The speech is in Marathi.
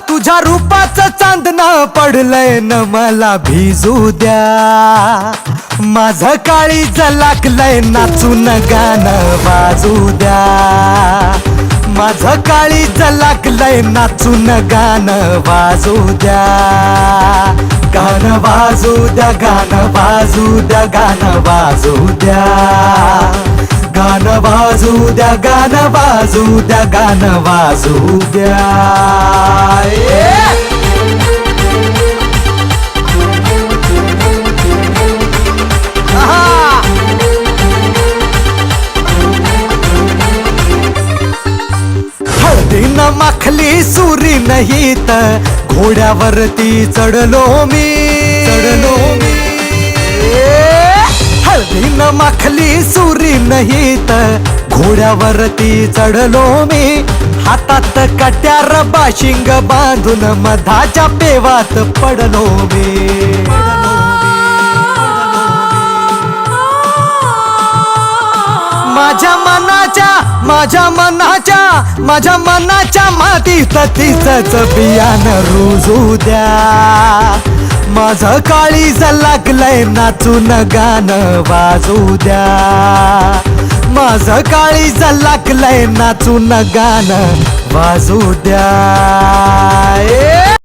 तुझ्या रूपाचं चांदणं पडलंय न मला भिजू द्या. माझं काळीज लागलंय नाचून गाणं वाजू द्या. माझं काळीज लागलंय नाचून गाणं वाजू द्या. गाणं वाजू द्या, गाणं वाजू द्या, गाणं वाजू द्या. गाणं वाजू द्या, गाणं वाजू द्या, गाणं वाजू द्या. हळदीनं माखली सुरी नाही तर घोड्यावरती चढलो मी. हळदीनं माखली सुरी नाही तर घोड्यावरती चढलो मी. हातात कट्यार बाशिंग बांधून मधाच्या पेवात पडलो मी. माझ्या मनाच्या मातीत तिचंच बियाणं रुजू द्या. माझं काळीज लागलंय नाचून गाणं वाजू द्या. माझं काळीज लागलंय नाचून गाणं वाजू द्या.